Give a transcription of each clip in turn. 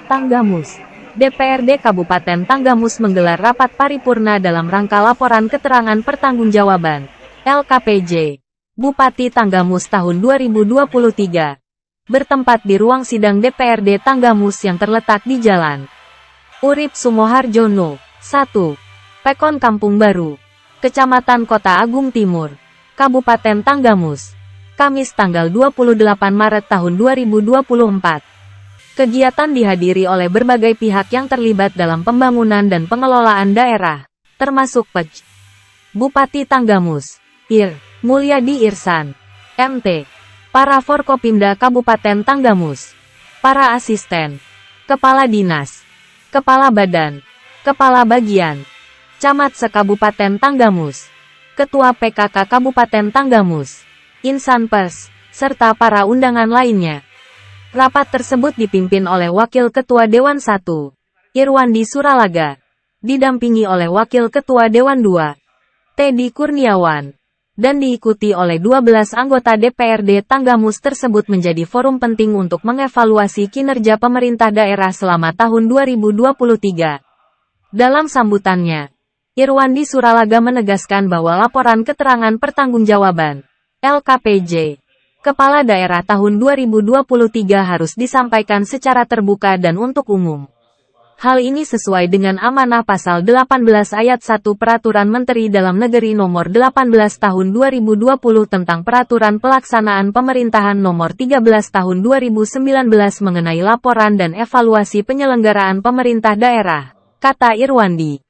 Tanggamus. DPRD Kabupaten Tanggamus menggelar rapat paripurna dalam rangka laporan keterangan pertanggungjawaban LKPJ Bupati Tanggamus tahun 2023. Bertempat di ruang sidang DPRD Tanggamus yang terletak di Jalan Urip Sumoharjono 1, Pekon Kampung Baru, Kecamatan Kota Agung Timur, Kabupaten Tanggamus, Kamis tanggal 28 Maret tahun 2024. Kegiatan dihadiri oleh berbagai pihak yang terlibat dalam pembangunan dan pengelolaan daerah, termasuk PJ, Bupati Tanggamus, Ir. Mulyadi Irsan, MT, para Forkopimda Kabupaten Tanggamus, para asisten, kepala dinas, kepala badan, kepala bagian, camat se-Kabupaten Tanggamus, ketua PKK Kabupaten Tanggamus, insan pers, serta para undangan lainnya. Rapat tersebut dipimpin oleh Wakil Ketua Dewan 1, Irwandi Suralaga, didampingi oleh Wakil Ketua Dewan 2, Teddy Kurniawan, dan diikuti oleh 12 anggota DPRD Tanggamus. Tersebut menjadi forum penting untuk mengevaluasi kinerja pemerintah daerah selama tahun 2023. Dalam sambutannya, Irwandi Suralaga menegaskan bahwa laporan keterangan pertanggungjawaban LKPJ Kepala Daerah tahun 2023 harus disampaikan secara terbuka dan untuk umum. Hal ini sesuai dengan amanah pasal 18 ayat 1 Peraturan Menteri Dalam Negeri Nomor 18 Tahun 2020 tentang Peraturan Pelaksanaan Pemerintahan Nomor 13 Tahun 2019 mengenai laporan dan evaluasi penyelenggaraan pemerintah daerah, kata Irwandi.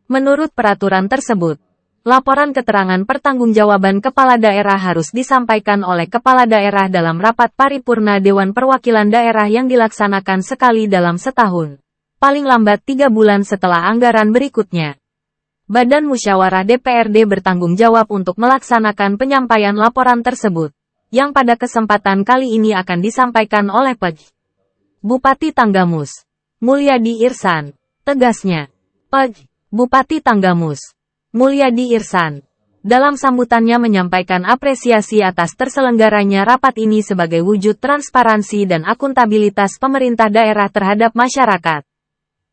Menurut peraturan tersebut, laporan keterangan pertanggungjawaban kepala daerah harus disampaikan oleh kepala daerah dalam rapat paripurna Dewan Perwakilan Daerah yang dilaksanakan sekali dalam setahun, paling lambat 3 bulan setelah anggaran berikutnya. Badan Musyawarah DPRD bertanggung jawab untuk melaksanakan penyampaian laporan tersebut, yang pada kesempatan kali ini akan disampaikan oleh PJ Bupati Tanggamus, Mulyadi Irsan. Tegasnya, PJ Bupati Tanggamus, Mulyadi Irsan, dalam sambutannya menyampaikan apresiasi atas terselenggaranya rapat ini sebagai wujud transparansi dan akuntabilitas pemerintah daerah terhadap masyarakat.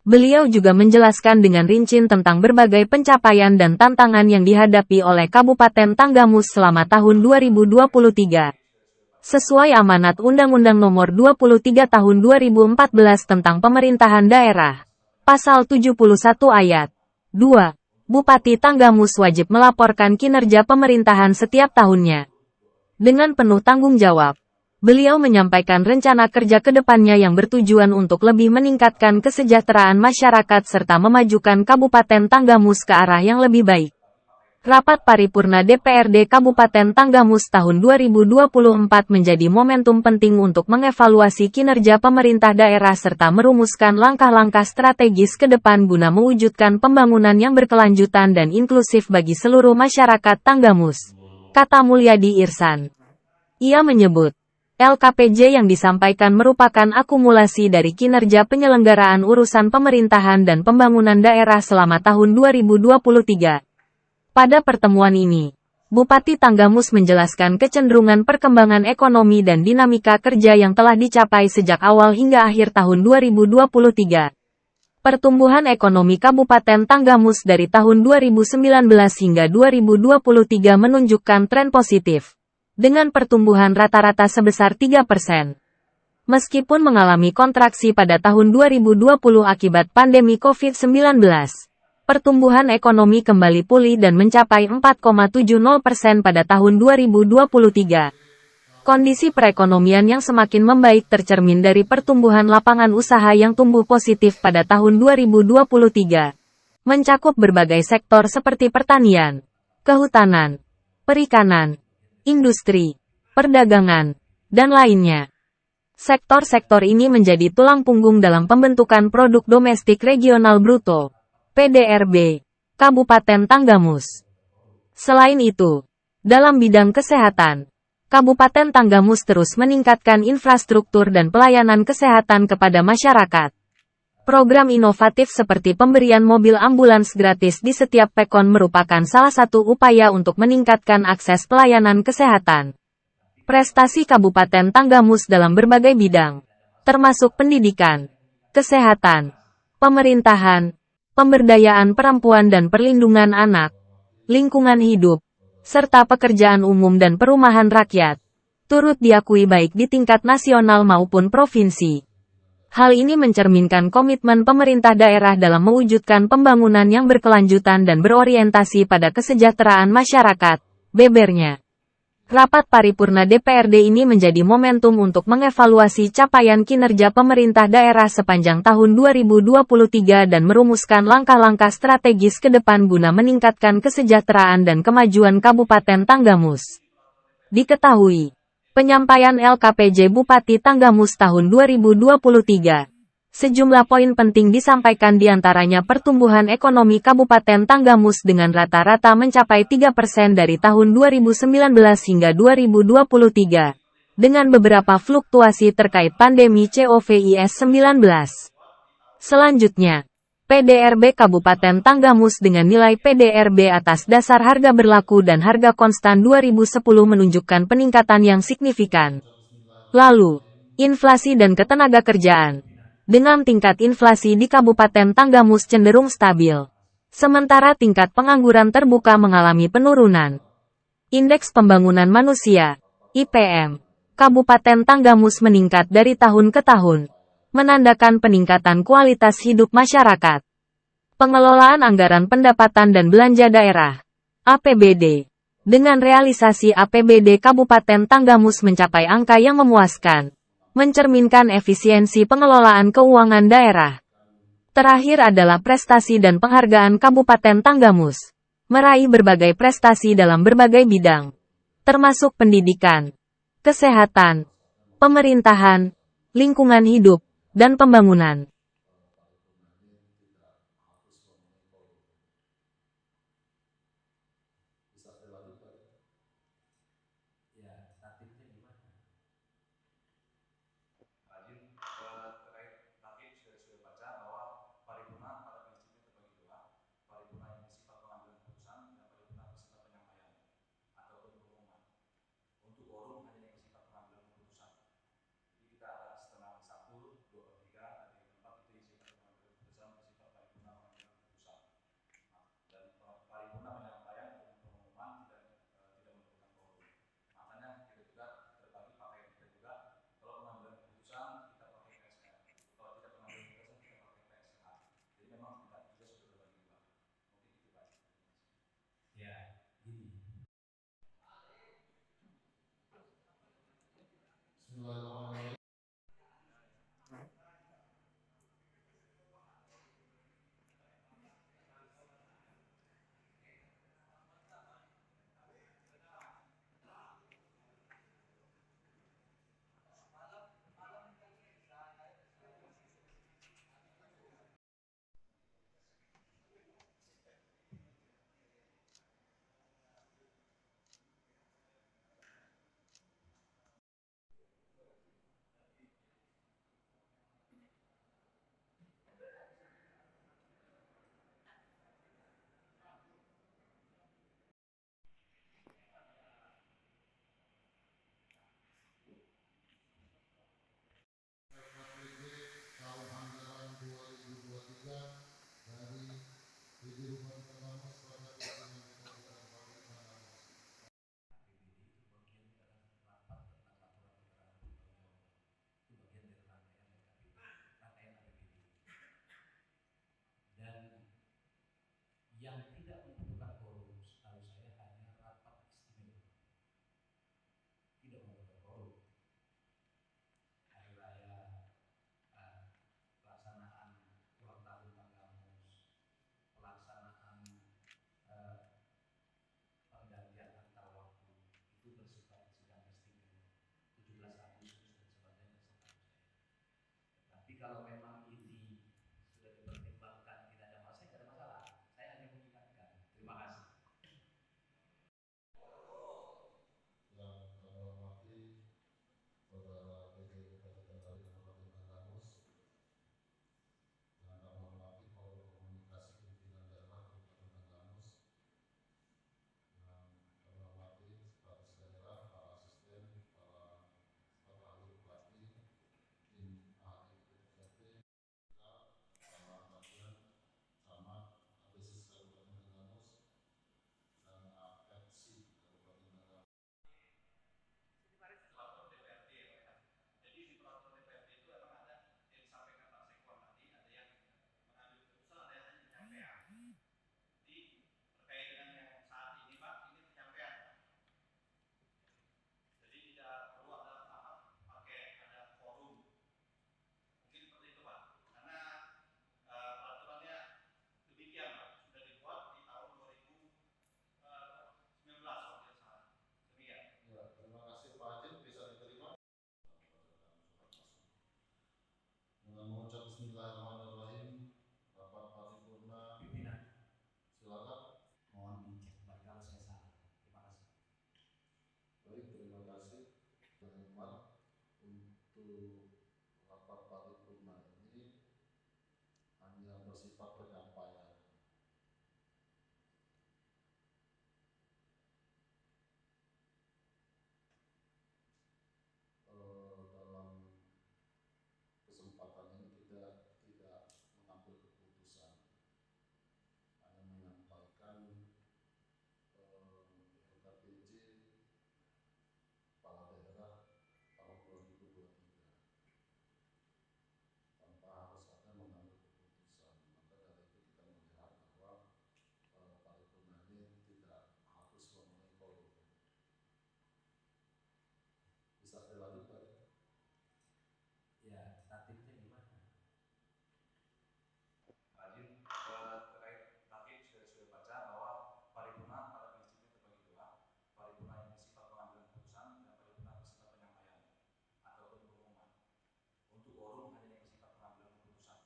Beliau juga menjelaskan dengan rinci tentang berbagai pencapaian dan tantangan yang dihadapi oleh Kabupaten Tanggamus selama tahun 2023. Sesuai amanat Undang-Undang Nomor 23 Tahun 2014 tentang Pemerintahan Daerah, Pasal 71 Ayat 2. Bupati Tanggamus wajib melaporkan kinerja pemerintahan setiap tahunnya. Dengan penuh tanggung jawab, beliau menyampaikan rencana kerja ke depannya yang bertujuan untuk lebih meningkatkan kesejahteraan masyarakat serta memajukan Kabupaten Tanggamus ke arah yang lebih baik. Rapat paripurna DPRD Kabupaten Tanggamus tahun 2024 menjadi momentum penting untuk mengevaluasi kinerja pemerintah daerah serta merumuskan langkah-langkah strategis ke depan guna mewujudkan pembangunan yang berkelanjutan dan inklusif bagi seluruh masyarakat Tanggamus, kata Mulyadi Irsan. Ia menyebut, LKPJ yang disampaikan merupakan akumulasi dari kinerja penyelenggaraan urusan pemerintahan dan pembangunan daerah selama tahun 2023. Pada pertemuan ini, Bupati Tanggamus menjelaskan kecenderungan perkembangan ekonomi dan dinamika kerja yang telah dicapai sejak awal hingga akhir tahun 2023. Pertumbuhan ekonomi Kabupaten Tanggamus dari tahun 2019 hingga 2023 menunjukkan tren positif, dengan pertumbuhan rata-rata sebesar 3%. Meskipun mengalami kontraksi pada tahun 2020 akibat pandemi COVID-19, pertumbuhan ekonomi kembali pulih dan mencapai 4,70% pada tahun 2023. Kondisi perekonomian yang semakin membaik tercermin dari pertumbuhan lapangan usaha yang tumbuh positif pada tahun 2023. Mencakup berbagai sektor seperti pertanian, kehutanan, perikanan, industri, perdagangan, dan lainnya. Sektor-sektor ini menjadi tulang punggung dalam pembentukan produk domestik regional bruto (PDRB) Kabupaten Tanggamus. Selain itu, dalam bidang kesehatan, Kabupaten Tanggamus terus meningkatkan infrastruktur dan pelayanan kesehatan kepada masyarakat. Program inovatif seperti pemberian mobil ambulans gratis di setiap pekon merupakan salah satu upaya untuk meningkatkan akses pelayanan kesehatan. Prestasi Kabupaten Tanggamus dalam berbagai bidang, termasuk pendidikan, kesehatan, pemerintahan, pemberdayaan perempuan dan perlindungan anak, lingkungan hidup, serta pekerjaan umum dan perumahan rakyat, turut diakui baik di tingkat nasional maupun provinsi. Hal ini mencerminkan komitmen pemerintah daerah dalam mewujudkan pembangunan yang berkelanjutan dan berorientasi pada kesejahteraan masyarakat, bebernya. Rapat paripurna DPRD ini menjadi momentum untuk mengevaluasi capaian kinerja pemerintah daerah sepanjang tahun 2023 dan merumuskan langkah-langkah strategis ke depan guna meningkatkan kesejahteraan dan kemajuan Kabupaten Tanggamus. Diketahui, penyampaian LKPJ Bupati Tanggamus tahun 2023. Sejumlah poin penting disampaikan diantaranya pertumbuhan ekonomi Kabupaten Tanggamus dengan rata-rata mencapai 3% dari tahun 2019 hingga 2023, dengan beberapa fluktuasi terkait pandemi COVID-19. Selanjutnya, PDRB Kabupaten Tanggamus dengan nilai PDRB atas dasar harga berlaku dan harga konstan 2010 menunjukkan peningkatan yang signifikan. Lalu, inflasi dan ketenagakerjaan. Dengan tingkat inflasi di Kabupaten Tanggamus cenderung stabil. Sementara tingkat pengangguran terbuka mengalami penurunan. Indeks Pembangunan Manusia, IPM, Kabupaten Tanggamus meningkat dari tahun ke tahun, menandakan peningkatan kualitas hidup masyarakat. Pengelolaan anggaran pendapatan dan belanja daerah, APBD. Dengan realisasi APBD Kabupaten Tanggamus mencapai angka yang memuaskan, mencerminkan efisiensi pengelolaan keuangan daerah. Terakhir adalah prestasi dan penghargaan Kabupaten Tanggamus. Meraih berbagai prestasi dalam berbagai bidang, termasuk pendidikan, kesehatan, pemerintahan, lingkungan hidup, dan pembangunan. disclaimer untuk rapat paripurna ini hanya bersifat penyampaian. Dalam kesempatan ini kita tidak mengambil keputusan, hanya menyampaikan LKPJ Kepala Daerah tahun 2023 tanpa harus ada mengambil keputusan. Maka dari itu kita melihat bahwa paripurna ini tidak harus memenuhi quorum. Bisa dilanjut Pak? Ya, tatipnya gimana? Rajin terkait tatip sudah baca bahwa paripurna pada prinsipnya terbagi dua, paripurna yang bersifat pengambilan keputusan dan paripurna bersifat penyampaian ataupun pengumuman. Untuk quorum hanya yang bersifat pengambilan keputusan.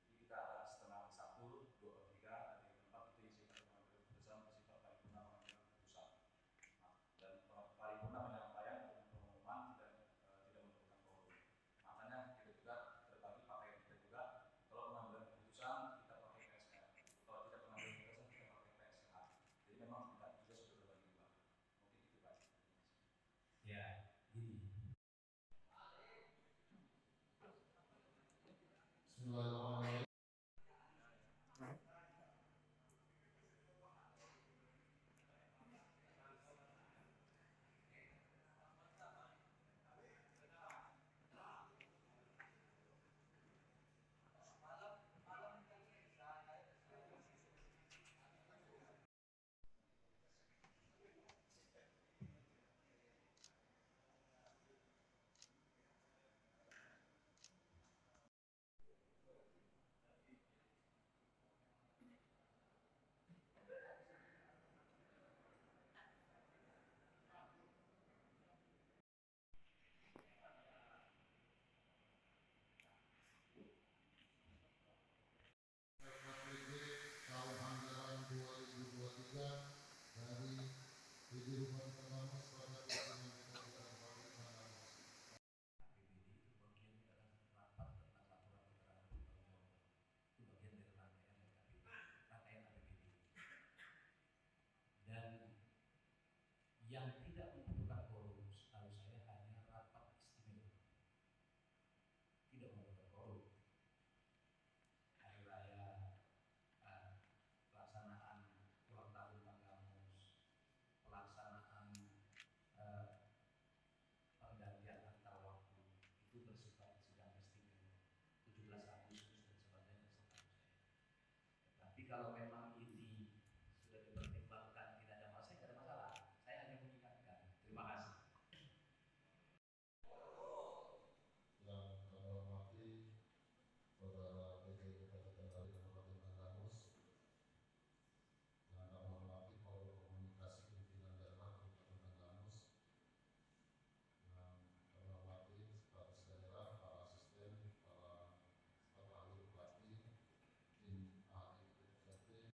Jadi kita ada setengah 1, 2, 3, ada yang 4 itu yang bersifat pengambilan keputusan bersifat paripurna pengambilan keputusan. Nah, dan paripurna penyampaian dan pengumuman tidak memerlukan quorum. Makanya kita juga terbagi pakaian kita juga. Kalau pengambilan keputusan kita pakai PSK, kalau tidak pengambilan keputusan kita pakai PSK. Jadi memang kita juga sudah berbagi dua. Mungkin itu Pak. Ya, gini. Bismillahirrahmanirrahim. LKPJ tahun anggaran 2023 dari Dirjen Tanggamus pada Kementerian Kabupaten Tanggamus. APBD itu bagian adalah rapat tentang laporan keterangan pertanggungjawaban. Itu bagian dari rangkaian LKPD, rangkaian APBD. Dan yang tidak membutuhkan quorum setahu saya hanya rapat istimewa. Tidak membutuhkan quorum. Hari raya, pelaksanaan ulang tahun Tanggamus, pelaksanaan pergantian antar waktu itu bersifat sidang istimewa 17 Agustus dan sebagainya setahu saya. Tapi kalau memang ini sudah dipertimbangkan tidak ada masalah, tidak ada masalah. Saya hanya mengingatkan. Terima kasih. Yang kami hormati Saudara PJ Bupati Kabupaten Tanggamus, yang kami hormati Forum Komunikasi Pimpinan Daerah Kabupaten Tanggamus, yang kami hormati Sekretaris Daerah, para asisten, para ahli bupati, tim ahli BPT,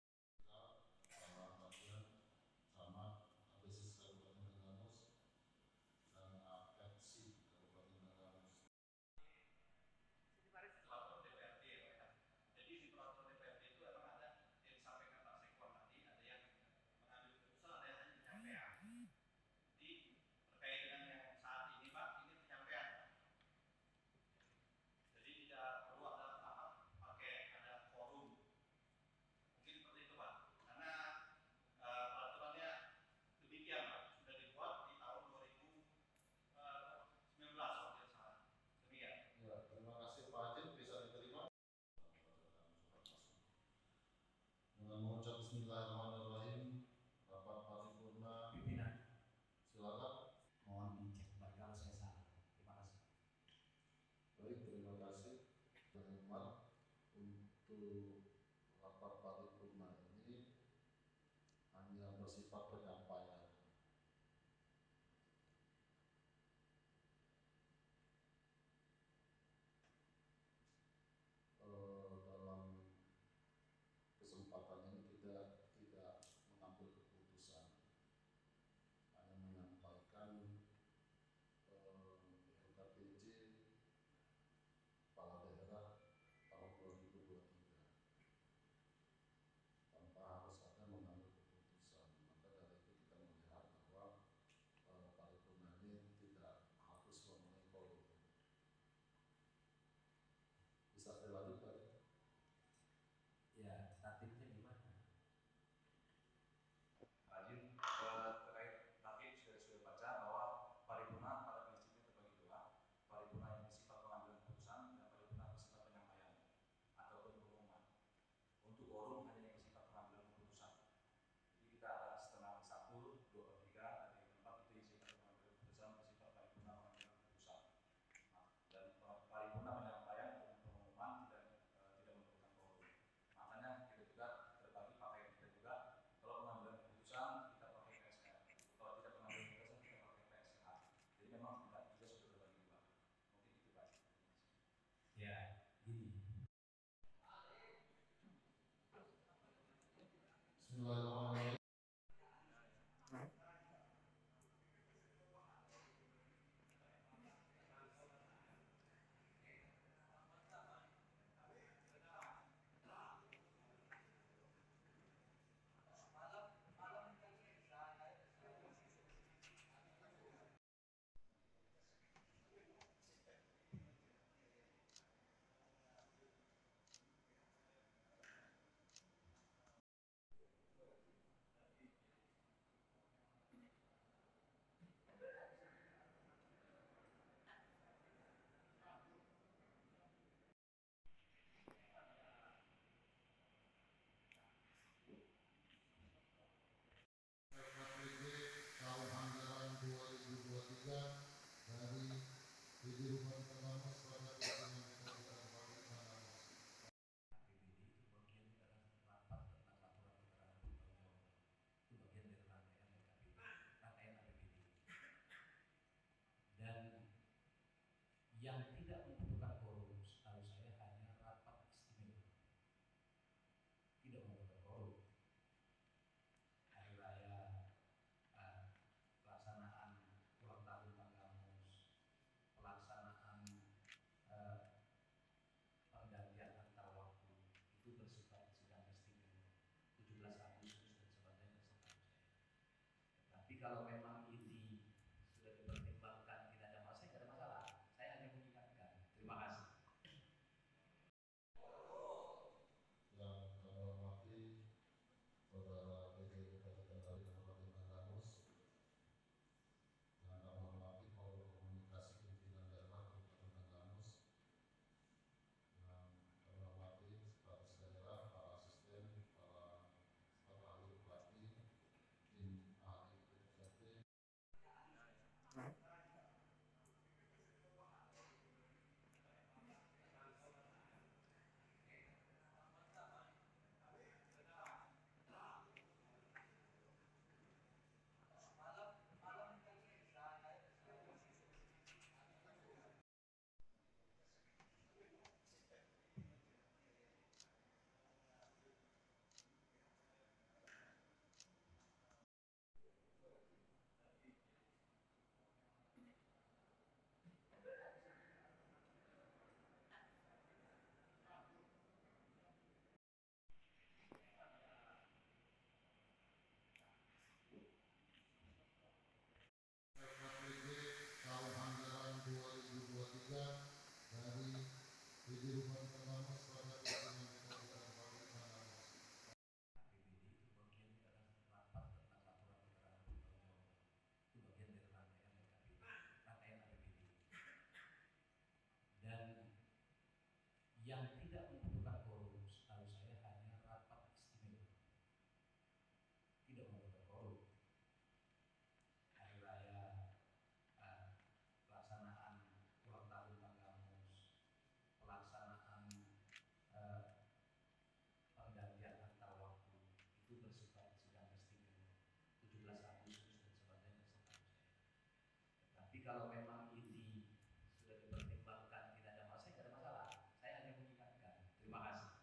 yang tidak membutuhkan quorum, setahu saya hanya rapat istimewa, tidak membutuhkan quorum. Hari raya, pelaksanaan ulang tahun Tanggamus, pelaksanaan pergantian antar waktu itu bersifat sidang istimewa 17 Agustus dan sebagainya setahu saya. Tapi kalau memang ini sudah dipertimbangkan tidak ada masalah, tidak ada masalah. Saya hanya mengingatkan. Terima kasih. Yang kami hormati Saudara PJ Bupati Kendari Kabupaten Tanggamus, yang kami hormati Forum Komunikasi Pimpinan Daerah Kabupaten Tanggamus, yang kami hormati sekretaris daerah, para asisten, para staf ahli pelatih, tim ahli PPT. KPD tahun anggaran 2023 dari PJ Bupati Tanggamus pada pimpinan Kabupaten Tanggamus. APBD itu bagian adalah rapat tentang laporan keterangan pertanggungjawaban. Itu bagian dari rangkaian APBD, rangkaian APBD. Dan yang tidak membutuhkan quorum, setahu saya hanya rapat istimewa, tidak membutuhkan quorum. Hari raya, pelaksanaan ulang tahun Tanggamus, pelaksanaan pergantian antar waktu itu bersifat sidang istimewa 17 Agustus dan sebagainya setahu saya. Tapi kalau memang ini sudah dipertimbangkan tidak ada masalah, tidak ada masalah. Saya hanya mengingatkan. Terima kasih.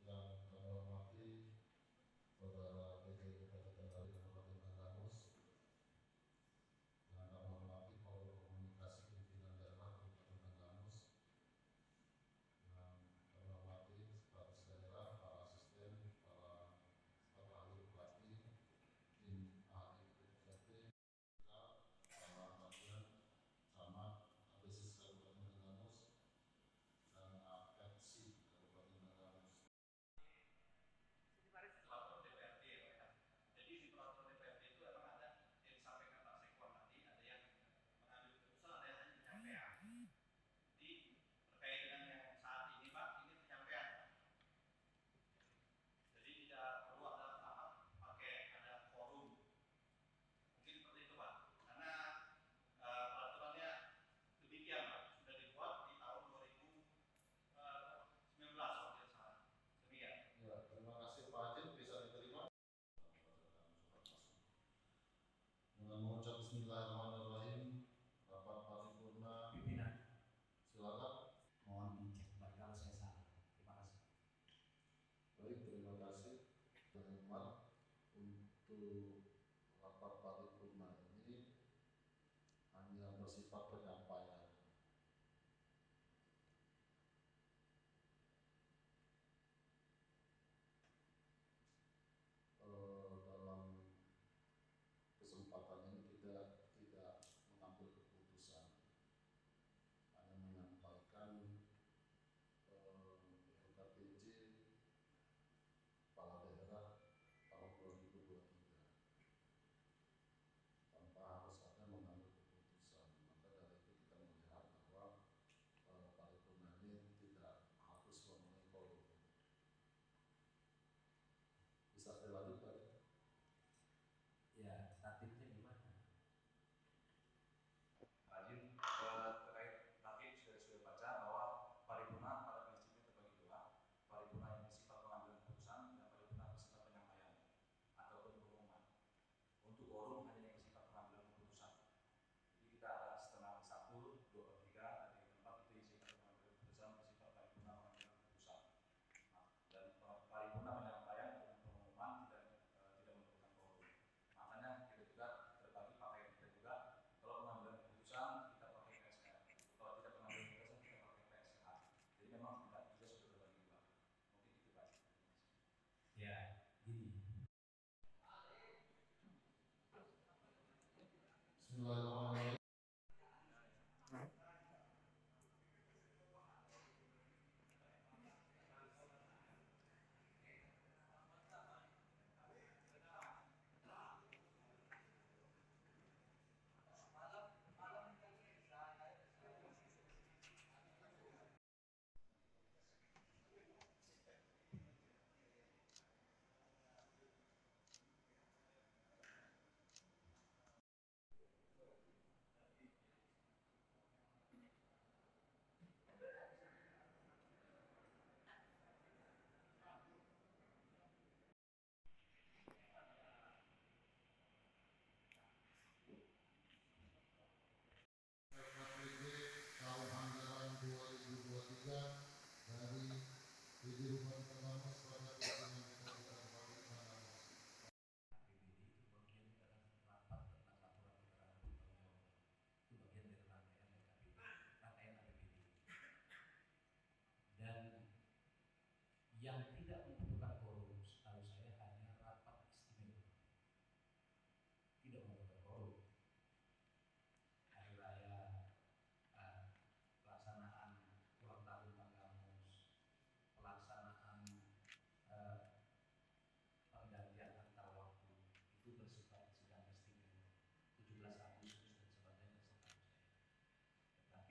Yang kami hormati Saudara PJ Bupati Kendari Kabupaten Tanggamus, yang kami hormati Forum Komunikasi Pimpinan Daerah Kabupaten Tanggamus, yang kami hormati sekretaris daerah, para asisten, para staf ahli pelatih, tim ahli PPT, para bagian camat APSIS Kabupaten Tanggamus, dan APEPSI Kabupaten Tanggamus. Peraturan DPRD ya Pak ya. Jadi di peraturan DPRD itu memang ada yang disampaikan Pak Sekwan tadi, ada yang mengambil keputusan, ada yang hanya penyampaian. Jadi terkait dengan yang saat ini Pak, ini penyampaian. Jadi tidak perlu ada tahap pakai ada forum. Mungkin seperti itu Pak. Karena peraturannya demikian Pak, sudah dibuat di tahun 2019 kalau tidak salah. Demikian. Ya, terima kasih Pak Hakim, bisa diterima. Dengan mengucap Bismillahirrahmanirrahim, rapat paripurna. Pimpinan, Silakan. mohon dicek kembali kalau saya salah. Terima kasih. Baik, terima kasih. Terima untuk rapat paripurna ini hanya bersifat penyampaian. Dalam kesempatan ini kita tidak mengambil keputusan, hanya menyampaikan LKPJ Kepala Daerah tahun 2023 tanpa harus ada mengambil keputusan. Maka dari itu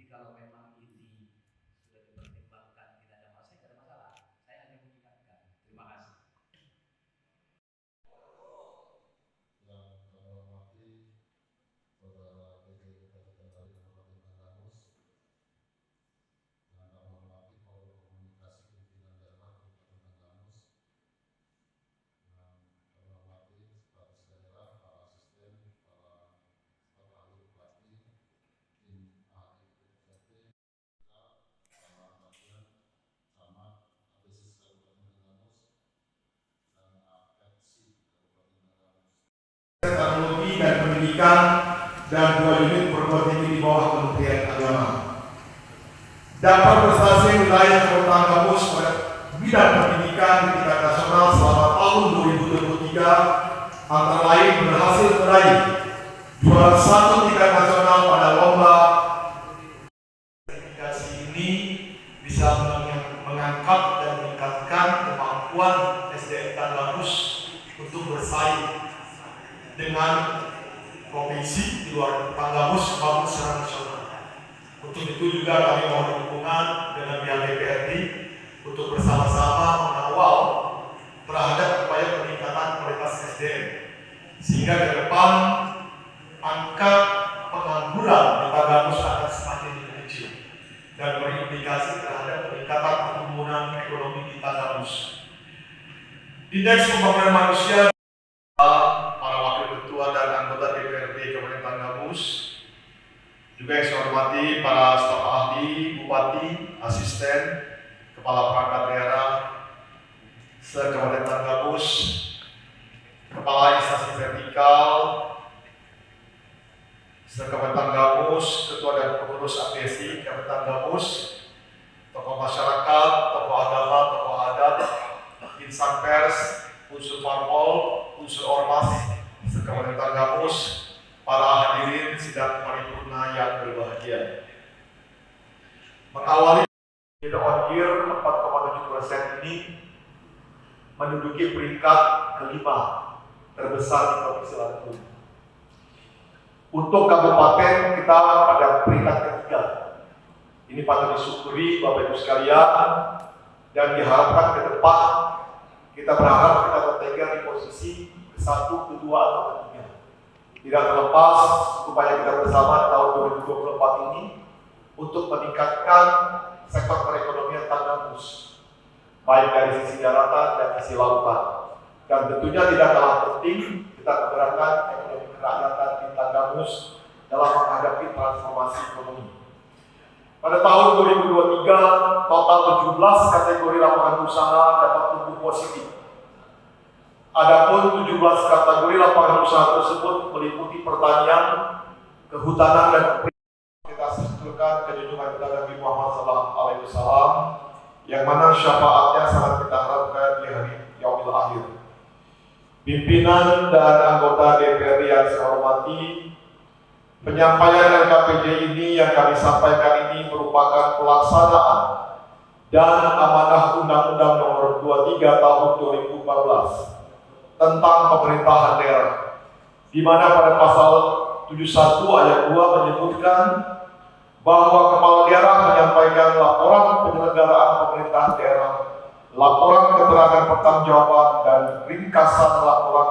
kalau memang ini sudah dipertimbangkan tidak ada masalah, tidak ada masalah. Saya hanya mengingatkan. Terima kasih. Yang kami hormati Saudara PJ Bupati Kendari Kabupaten Tanggamus, yang kami hormati Forum Komunikasi Pimpinan Daerah Kabupaten Tanggamus, yang kami hormati Sekretaris Daerah, para asisten, para staf ahli bupati, tim ahli BPRD, para bagian camat APSIS Kabupaten Tanggamus, dan APETSI Kabupaten Tanggamus. Teknologi dan Pendidikan dan 2 unit perguruan tinggi di bawah Kementerian Agama. Dapat prestasi wilayah Kota Tanggamus pada bidang pendidikan di tingkat nasional selama tahun 2023 antara lain berhasil meraih juara 1 tingkat nasional pada lomba. Sertifikasi ini bisa mengangkat dan meningkatkan kemampuan SDM Tanggamus untuk bersaing dengan provinsi di luar Tanggamus maupun secara nasional. Untuk itu juga kami mohon dukungan dengan pihak DPRD untuk bersama-sama mengawal terhadap upaya peningkatan kualitas SDM, sehingga ke depan angka pengangguran di Tanggamus akan semakin kecil dan berimplikasi terhadap peningkatan pertumbuhan ekonomi di Tanggamus. Indeks pembangunan manusia, para wakil ketua dan anggota DPRD Kabupaten Tanggamus, juga yang saya hormati para staf ahli, bupati, asisten, kepala perangkat daerah se-Kabupaten Tanggamus, kepala instansi vertikal se-Kabupaten Tanggamus, ketua dan pengurus APSI Kabupaten Tanggamus, tokoh masyarakat, tokoh agama, tokoh adat, insan pers, unsur parpol, unsur ormas se-Kabupaten Tanggamus, para hadirin sidang paripurna yang berbahagia. Mengawali year on year 4,7% ini menduduki peringkat kelima terbesar di Provinsi Lampung. Untuk kabupaten kita pada peringkat ketiga. Ini patut disyukuri Bapak Ibu sekalian, dan diharapkan ke depan kita berharap kita bertengger di posisi ke-1, ke-2 atau ke-3. Tidak terlepas upaya kita bersama tahun 2024 ini untuk meningkatkan sektor perekonomian Tanggamus, baik dari sisi daratan dan sisi lautan. Dan tentunya tidak kalah penting kita menggerakkan ekonomi kerakyatan di Tanggamus dalam menghadapi transformasi ekonomi. Pada tahun 2023, total 17 kategori lapangan usaha dapat tumbuh positif. Adapun 17 kategori lapangan usaha tersebut meliputi pertanian, kehutanan, dan kita sebutkan kejunjungan kita Nabi Muhammad SAW, yang mana syafaatnya sangat kita harapkan di hari yaumil akhir. Pimpinan dan anggota DPRD yang saya hormati, penyampaian LKPJ ini yang kami sampaikan ini merupakan pelaksanaan dan amanah Undang-Undang Nomor 23 Tahun 2014 tentang pemerintahan daerah, di mana pada pasal 71 ayat 2 menyebutkan bahwa kepala daerah menyampaikan laporan penyelenggaraan pemerintahan daerah, laporan keterangan pertanggungjawaban, dan ringkasan laporan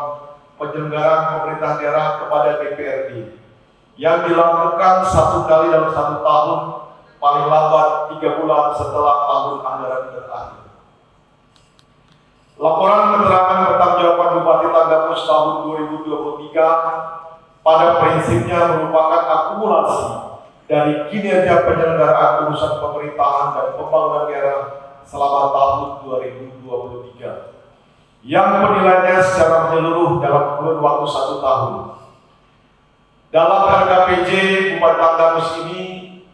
penyelenggaraan pemerintahan daerah kepada DPRD yang dilakukan 1 kali dalam 1 tahun, paling lambat 3 bulan setelah tahun anggaran berakhir. Laporan keterangan pertanggungjawaban Bupati Tanggamus tahun 2023 pada prinsipnya merupakan akumulasi dari kinerja penyelenggaraan urusan pemerintahan dan pembangunan daerah selama tahun 2023 yang penilaiannya secara menyeluruh dalam kurun waktu 1 tahun. Dalam LKPJ Bupati Tanggamus ini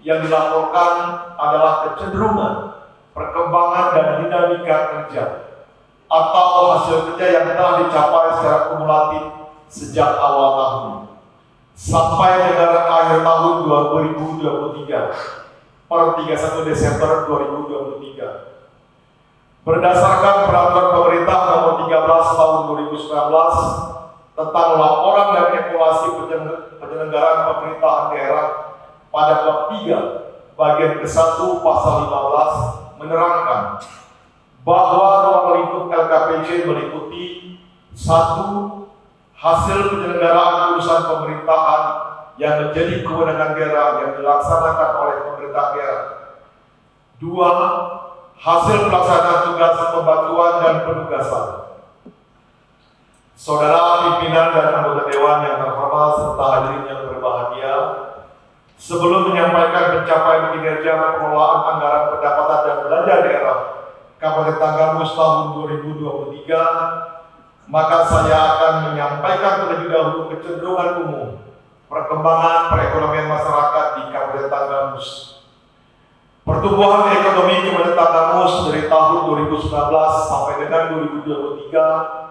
yang dilaporkan adalah kecenderungan, perkembangan, dan dinamika kerja atau hasil kerja yang telah dicapai secara kumulatif sejak awal tahun sampai dengan akhir tahun 2023 per 31 Desember 2023. Berdasarkan peraturan pemerintah nomor 13 tahun 2019 tentang laporan dan evaluasi penyelenggaraan pemerintahan daerah pada bab 3 bagian ke-1 pasal 15 menerangkan bahwa ruang lingkup LKPJ meliputi 1. Hasil penyelenggaraan urusan pemerintahan yang menjadi kewenangan daerah yang dilaksanakan oleh pemerintah daerah. 2. Hasil pelaksanaan tugas pembantuan dan penugasan. Saudara pimpinan dan anggota Dewan yang terhormat serta hadirin yang berbahagia, sebelum menyampaikan pencapaian kinerja pengelolaan anggaran pendapatan dan belanja daerah Kabupaten Tanggamus tahun 2023, maka saya akan menyampaikan terlebih dahulu kecenderungan umum perkembangan perekonomian masyarakat di Kabupaten Tanggamus. Pertumbuhan ekonomi Kabupaten Tanggamus dari tahun 2019 sampai dengan 2023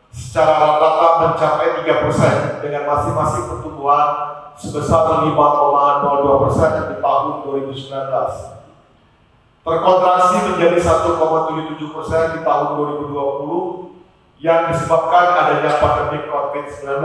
secara rata-rata mencapai 3% dengan masing-masing pertumbuhan sebesar 5,02% di tahun 2019. Terkontraksi menjadi 1,77% di tahun 2020 yang disebabkan adanya pandemi COVID-19.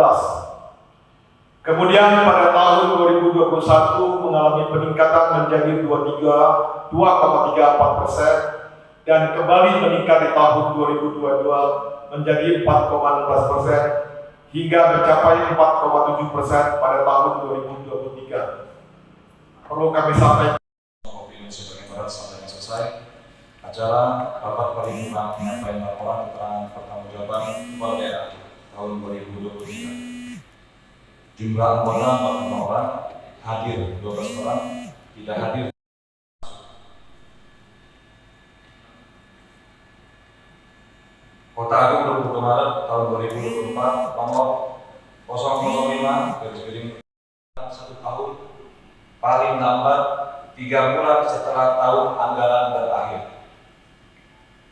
Kemudian pada tahun 2021 mengalami peningkatan menjadi 2,34% dan kembali meningkat di tahun 2022 menjadi 4,16% hingga mencapai 4,7% pada tahun 2023. Perlu kami sampaikan. Opini sebagai barat sampai selesai. Acara rapat paripurna penyampaian laporan keterangan pertanggungjawaban kepala daerah tahun 2023. Jumlah anggota 45 orang, hadir 12 orang, tidak hadir. Kota Agung 22 Maret tahun 2024 nomor 005 /1 tahun paling lambat 3 bulan setelah tahun anggaran berakhir.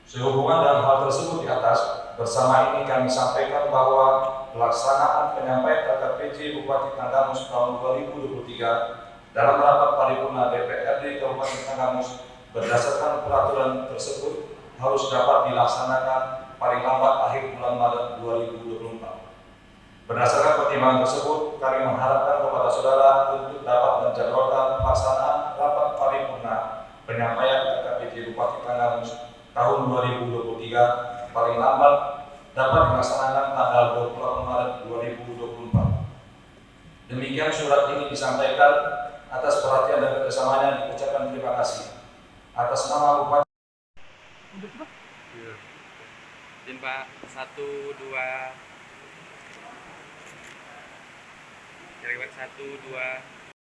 Sehubungan dengan hal tersebut di atas, bersama ini kami sampaikan bahwa pelaksanaan penyampaian LKPJ Bupati Tanggamus tahun 2023 dalam rapat paripurna DPRD Kabupaten Tanggamus berdasarkan peraturan tersebut harus dapat dilaksanakan paling lambat akhir bulan Maret 2024. Berdasarkan pertimbangan tersebut, kami mengharapkan kepada saudara untuk dapat menjadwalkan pelaksanaan rapat paripurna penyampaian LKPJ Bupati Tanggamus tahun 2023 paling lambat dapat dilaksanakan tanggal 28 Maret 2024. Demikian surat ini disampaikan atas perhatian dan kerjasamanya, diucapkan terima kasih. Atas nama Bupati. Pak 1 2 1 2